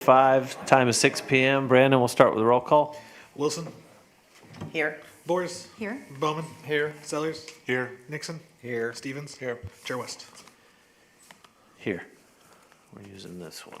Time is 6 p.m. Brandon, we'll start with a roll call. Wilson. Here. Boers. Here. Bowman. Here. Sellers. Here. Nixon. Here. Stevens. Here. Chair West. Here. We're using this one.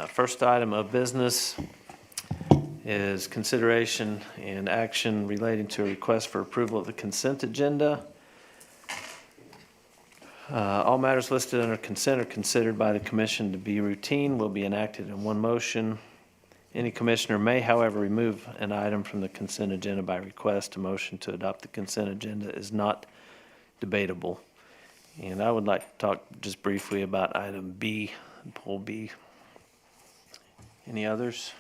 First item of business is consideration and action relating to a request for approval of the consent agenda. All matters listed under consent are considered by the commission to be routine, will be enacted in one motion. Any commissioner may, however, remove an item from the consent agenda by request. A motion to adopt the consent agenda is not debatable. And I would like to talk just briefly about item B, poll B. Any others?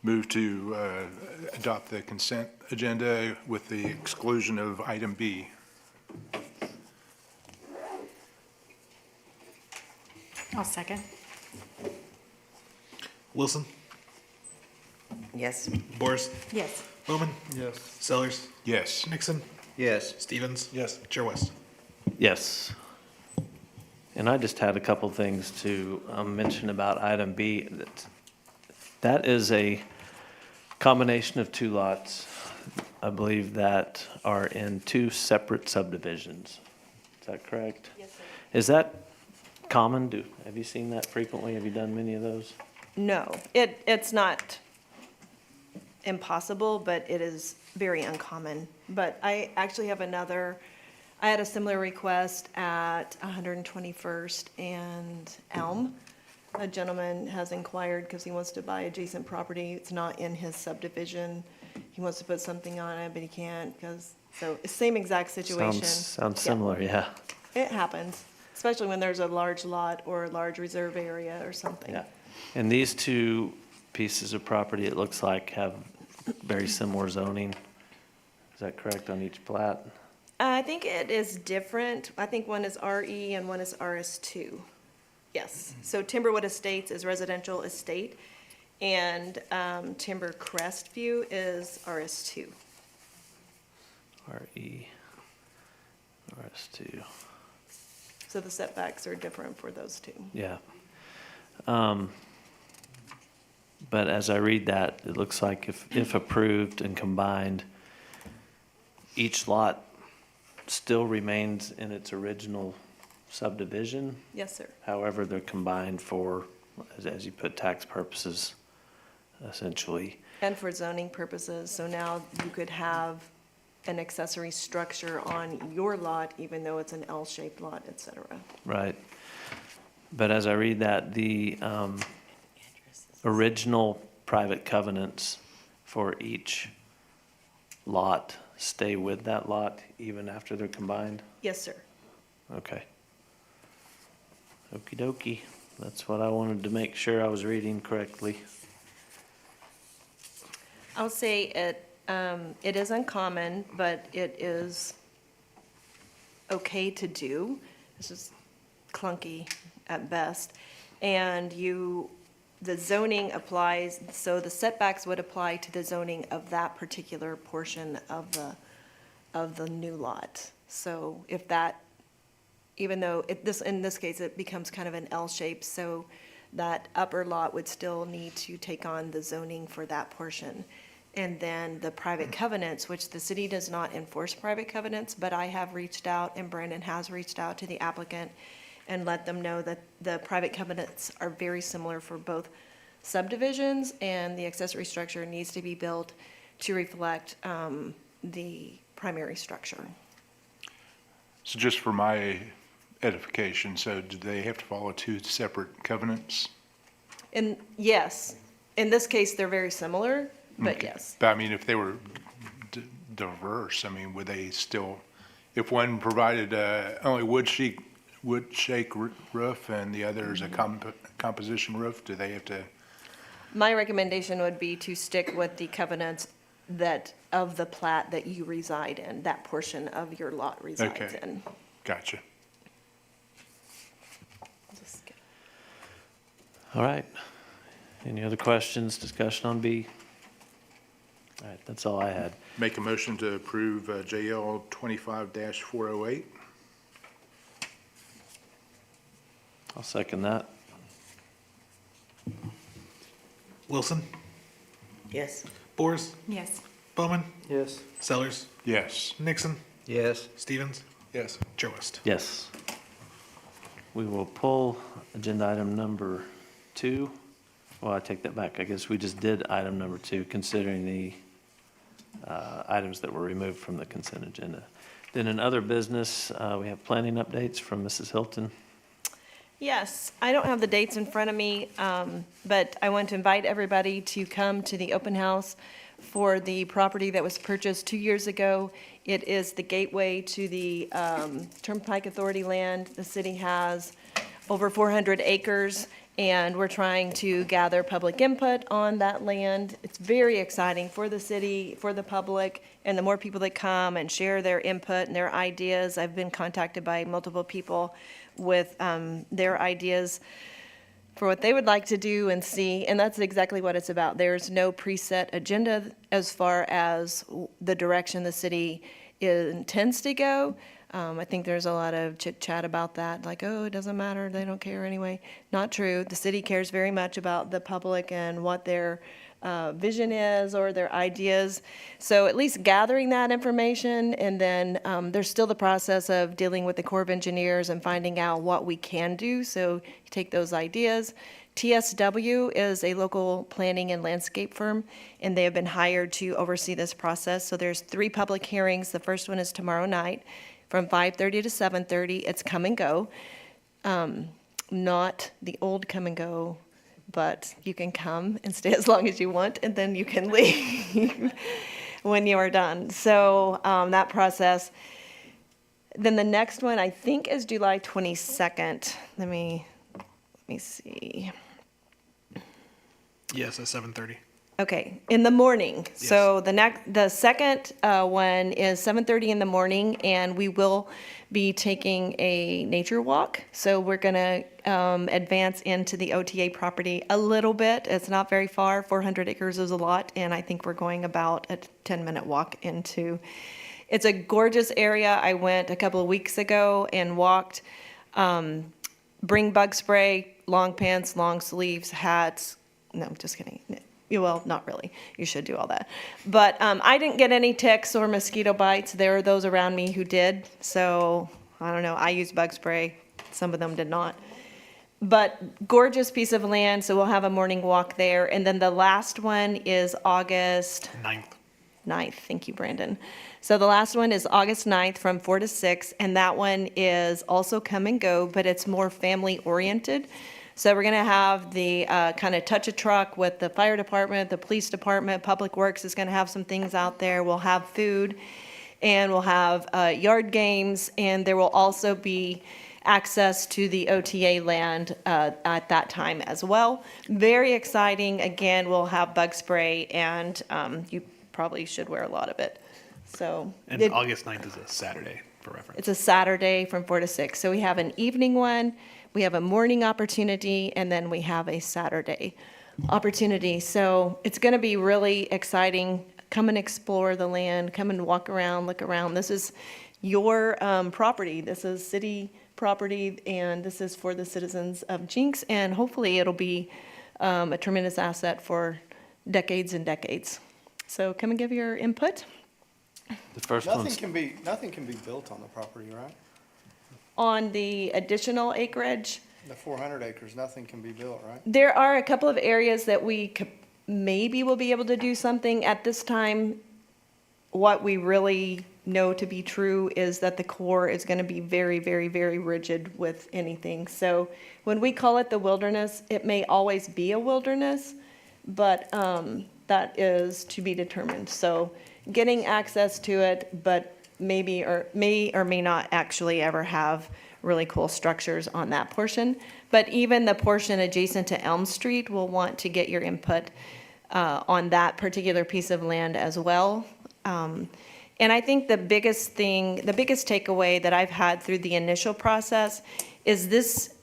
Move to adopt the consent agenda with the exclusion of item B. I'll second. Wilson. Yes. Boers. Yes. Bowman. Yes. Sellers. Yes. Nixon. Yes. Stevens. Yes. Chair West. Yes. And I just had a couple things to mention about item B. That is a combination of two lots, I believe, that are in two separate subdivisions. Is that correct? Yes, sir. Is that common? Have you seen that frequently? Have you done many of those? No, it's not impossible, but it is very uncommon. But I actually have I had a similar request at 121st and Elm. A gentleman has inquired because he wants to buy adjacent property. It's not in his subdivision. He wants to put something on it, but he can't so same exact situation. Sounds Yeah. similar, yeah. It happens, especially when there's a large lot or a large reserve area or something. Yeah. And these two pieces of property, it looks like, have very similar zoning. Is that correct on each plat? I think it is different. I think one is RE and one is RS2. Yes. So Timberwood Estates is residential estate, and Timber Crestview is RS2. RE, RS2, So the setbacks are different for those two. yeah. But as I read that, it looks like if approved and combined, each lot still remains in its original subdivision. Yes, sir. However, they're combined for, as you put, tax purposes, essentially. And for zoning purposes, so now you could have an accessory structure on your lot, even though it's an L-shaped lot, et cetera. Right. But as I read that, the original private covenants for each lot stay with that lot even after they're combined? Yes, sir. Okay. Okey dokey. That's what I wanted to make sure I was reading correctly. I'll say it is uncommon, but it is okay to do. It's just clunky at best. And the zoning applies, so the setbacks would apply to the zoning of that particular portion of the new lot. So if that, even though in this case, it becomes kind of an L shape, so that upper lot would still need to take on the zoning for that portion. And then the private covenants, which the city does not enforce private covenants, but I have reached out, and Brandon has reached out to the applicant and let them know that the private covenants are very similar for both subdivisions, and the accessory structure needs to be built to reflect the primary structure. So just for my edification, so do they have to follow two separate covenants? And yes, in this case, they're very similar, but Okay. yes. But I mean, if they were diverse, I mean, would they still, if one provided only wood shake roof and the other is a composition roof, do they have to? My recommendation would be to stick with the covenants of the plat that you reside in, that portion of your lot resides Okay. in. Gotcha. All right. Any other questions, discussion on B? All right, that's all I had. Make a motion to approve JL 25-408. I'll second that. Wilson, Yes. Boers, Yes. Bowman, Yes. Sellers, Yes. Nixon, Yes. Stevens, Yes. Joe West. Yes. We will pull agenda item number 2. Well, I take that back. I guess we just did item number 2, considering the items that were removed from the consent agenda. Then in other business, we have planning updates from Mrs. Hilton. Yes, I don't have the dates in front of me, but I want to invite everybody to come to the open house for the property that was purchased 2 years ago. It is the gateway to the Turnpike Authority land. The city has over 400 acres, and we're trying to gather public input on that land. It's very exciting for the city, for the public, and the more people that come and share their input and their ideas. I've been contacted by multiple people with their ideas for what they would like to do and see, and that's exactly what it's about. There's no preset agenda as far as the direction the city intends to go. I think there's a lot of chit chat about that, like, oh, it doesn't matter, they don't care anyway. Not true. The city cares very much about the public and what their vision is or their ideas. So at least gathering that information, and then there's still the process of dealing with the Corps of Engineers and finding out what we can do. So you take those ideas. TSW is a local planning and landscape firm, and they have been hired to oversee this process. So there's 3 public hearings. The first one is tomorrow night from 5:30 to 7:30. It's come and go. Not the old come and go, but you can come and stay as long as you want, and then you can leave when you are done. So that process. Then the next one, I think, is July 22nd. Let me see. Yes, at 7:30. Okay, in the morning. So the second one is 7:30 in the morning, and we will be taking a nature walk. So we're gonna advance into the OTA property a little bit. It's not very far. 400 acres is a lot, and I think we're going about a 10-minute walk into. It's a gorgeous area. I went a couple of weeks ago and walked. Bring bug spray, long pants, long sleeves, hats. No, just kidding. Well, not really. You should do all that. But I didn't get any ticks or mosquito bites. There are those around me who did. So I don't know. I used bug spray. Some of them did not. But gorgeous piece of land. So we'll have a morning walk there. And then the last one is August 9th. Thank you, Brandon. So the last one is August 9th from 4 to 6. And that one is also come and go, but it's more family oriented. So we're going to have the kind of touch a truck with the fire department, the police department, Public Works is going to have some things out there. We'll have food, and we'll have yard games, and there will also be access to the OTA land at that time as well. Very exciting. Again, we'll have bug spray, and you probably should wear a lot of it. So And August 9th is a Saturday, for reference. it's a Saturday from 4 to 6. So we have an evening one, we have a morning opportunity, and then we have a Saturday opportunity. So it's going to be really exciting. Come and explore the land, come and walk around, look around. This is your property. This is city property, and this is for the citizens of Jenks, and hopefully it'll be a tremendous asset for decades and decades. So come and give your input. The first Nothing one's, can be built on the property, right? On the additional acreage, The 400 acres, nothing can be built, right? there are a couple of areas that we maybe will be able to do something. At this time, what we really know to be true is that the Corps is going to be very, very, very rigid with anything. So when we call it the wilderness, it may always be a wilderness, but that is to be determined. So getting access to it, but maybe or may not actually ever have really cool structures on that portion. But even the portion adjacent to Elm Street will want to get your input on that particular piece of land as well. And I think the biggest takeaway that I've had through the initial process is this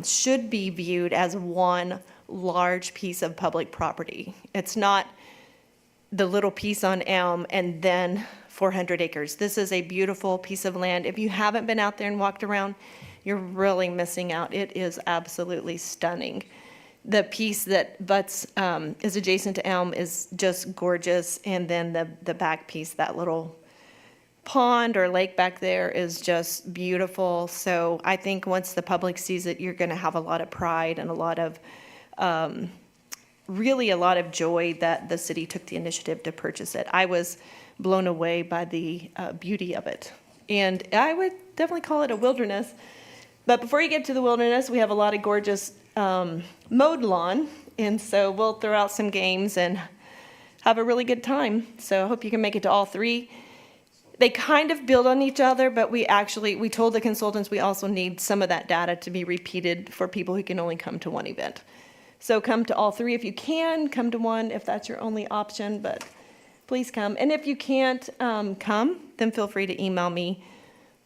should be viewed as one large piece of public property. It's not the little piece on Elm, and then 400 acres. This is a beautiful piece of land. If you haven't been out there and walked around, you're really missing out. It is absolutely stunning. The piece that butts, is adjacent to Elm is just gorgeous, and then the back piece, that little pond or lake back there is just beautiful. So I think once the public sees it, you're going to have a lot of pride and a lot of, really a lot of joy that the city took the initiative to purchase it. I was blown away by the beauty of it. And I would definitely call it a wilderness. But before you get to the wilderness, we have a lot of gorgeous mowed lawn. And so we'll throw out some games and have a really good time. So I hope you can make it to all three. They kind of build on each other, but we told the consultants we also need some of that data to be repeated for people who can only come to one event. So come to all three if you can, come to one if that's your only option, but please come. And if you can't come, then feel free to email me.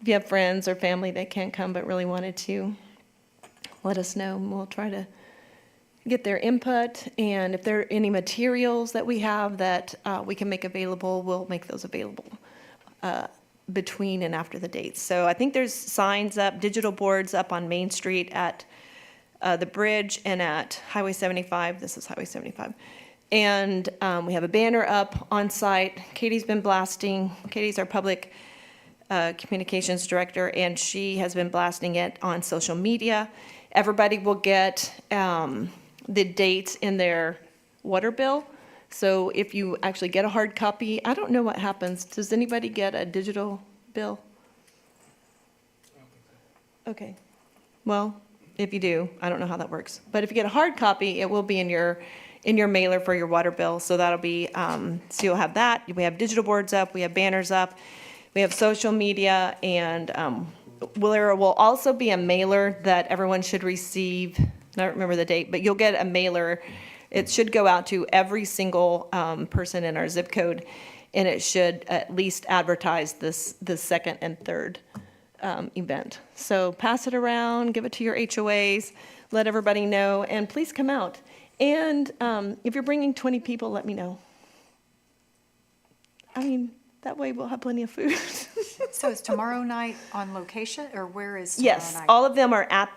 If you have friends or family that can't come but really wanted to, let us know, and we'll try to get their input. And if there are any materials that we have that we can make available, we'll make those available between and after the dates. So I think there's signs up, digital boards up on Main Street at the bridge and at Highway 75. This is Highway 75. And we have a banner up on site. Katie's been blasting. Katie's our public communications director, and she has been blasting it on social media. Everybody will get the dates in their water bill. So if you actually get a hard copy, I don't know what happens. Does anybody get a digital bill? Okay. Well, if you do, I don't know how that works. But if you get a hard copy, it will be in your mailer for your water bill. So that'll be, so you'll have that. We have digital boards up, we have banners up, we have social media, and there will also be a mailer that everyone should receive. I don't remember the date, but you'll get a mailer. It should go out to every single person in our zip code, and it should at least advertise the second and third event. So pass it around, give it to your HOAs, let everybody know, and please come out. And if you're bringing 20 people, let me know. I mean, that way we'll have plenty of food. So is tomorrow night on location, or where is tomorrow Yes, night? all of them are at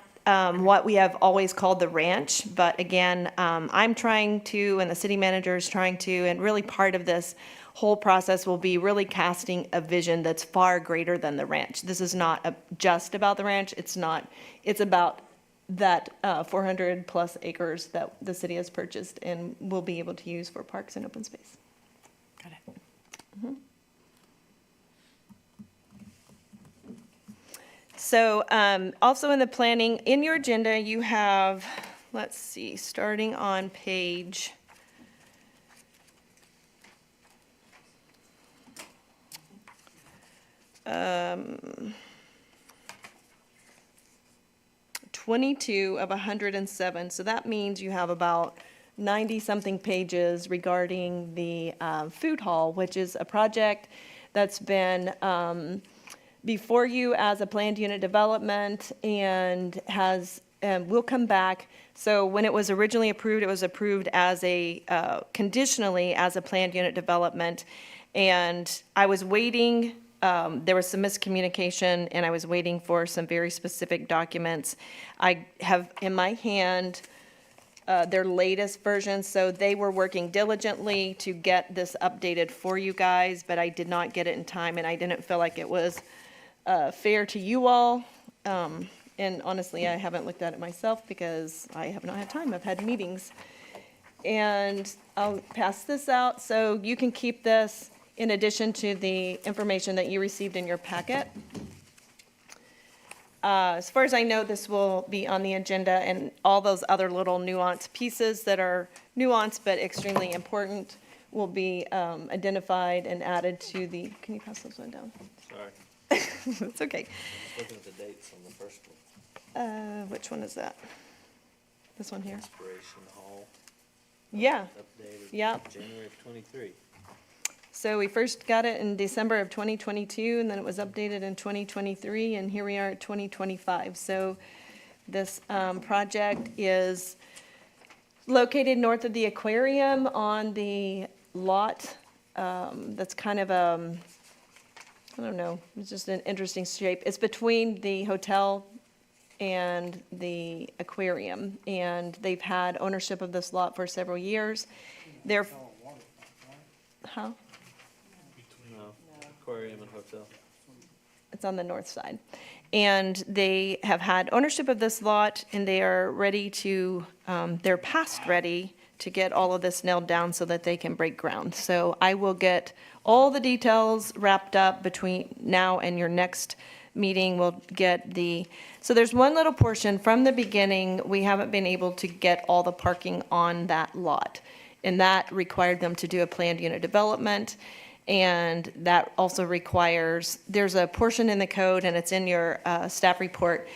what we have always called the ranch. But again, I'm trying to, and the city manager is trying to, and really part of this whole process will be really casting a vision that's far greater than the ranch. This is not just about the ranch. It's about that 400 plus acres that the city has purchased and will be able to use for parks and open space. Got it. So also in the planning, in your agenda, you have, let's see, starting on page 22 of 107. So that means you have about 90-something pages regarding the food hall, which is a project that's been before you as a planned unit development and will come back. So when it was originally approved, it was approved as conditionally as a planned unit development. And I was waiting, there was some miscommunication, and I was waiting for some very specific documents. I have in my hand their latest version, so they were working diligently to get this updated for you guys, but I did not get it in time, and I didn't feel like it was fair to you all. And honestly, I haven't looked at it myself because I have not had time. I've had meetings. And I'll pass this out so you can keep this in addition to the information that you received in your packet. As far as I know, this will be on the agenda, and all those other little nuanced pieces that are nuanced but extremely important will be identified and added to the, can you pass this one down? Sorry, It's okay. looking at the dates on the first one. Which one is that? This one here? Inspiration Hall, Yeah, updated yeah. January of '23. So we first got it in December of 2022, and then it was updated in 2023, and here we are at 2025. So this project is located north of the aquarium on the lot that's kind of, I don't know, it's just an interesting shape. It's between the hotel and the aquarium, and they've had ownership of this lot for several years. They're, huh? Aquarium and hotel. It's on the north side. And they have had ownership of this lot, and they are ready to, they're past ready to get all of this nailed down so that they can break ground. So I will get all the details wrapped up between now and your next meeting. We'll get so there's one little portion from the beginning, we haven't been able to get all the parking on that lot. And that required them to do a planned unit development. And that also requires, there's a portion in the code, and it's in your staff report.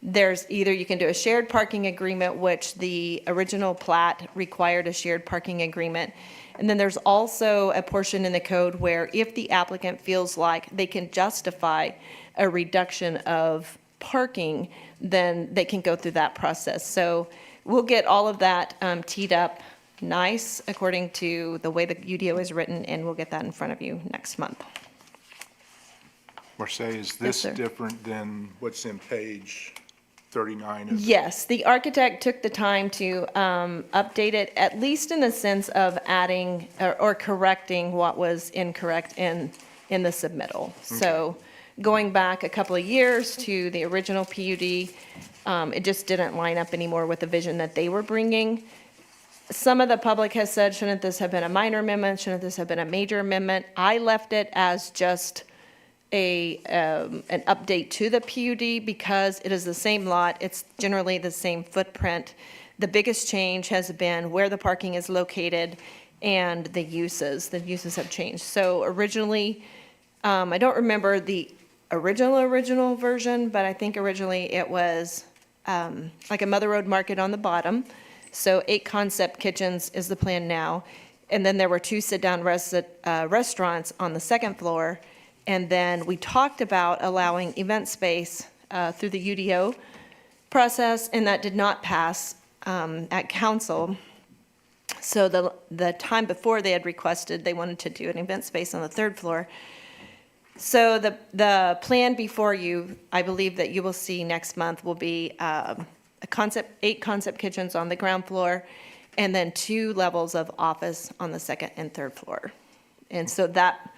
There's either you can do a shared parking agreement, which the original plat required a shared parking agreement. And then there's also a portion in the code where if the applicant feels like they can justify a reduction of parking, then they can go through that process. So we'll get all of that teed up nice according to the way the UDO is written, and we'll get that in front of you next month. Marseille, is this sir. different than what's in page 39 of? Yes, the architect took the time to update it, at least in the sense of adding or correcting what was incorrect in the submittal. So going back a couple of years to the original PUD, it just didn't line up anymore with the vision that they were bringing. Some of the public has said, shouldn't this have been a minor amendment? Shouldn't this have been a major amendment? I left it as just an update to the PUD because it is the same lot. It's generally the same footprint. The biggest change has been where the parking is located and the uses. The uses have changed. So originally, I don't remember the original version, but I think originally it was like a Mother Road Market on the bottom. So 8 concept kitchens is the plan now. And then there were 2 sit-down restaurants on the second floor. And then we talked about allowing event space through the UDO process, and that did not pass at council. So the time before they had requested, they wanted to do an event space on the 3rd floor. So the plan before you, I believe that you will see next month, will be 8 concept kitchens on the ground floor, and then 2 levels of office on the 2nd and 3rd floor. And so that,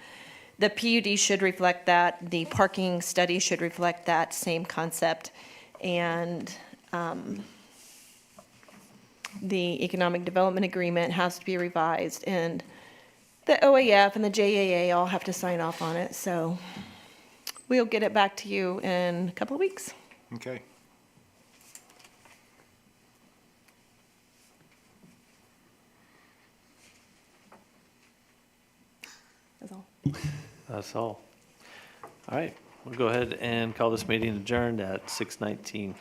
the PUD should reflect that, the parking study should reflect that same concept, and the economic development agreement has to be revised, and the OAF and the JAA all have to sign off on it, so we'll get it back to you in a couple of weeks. Okay. That's all. That's all. All right, we'll go ahead and call this meeting adjourned at 6:19.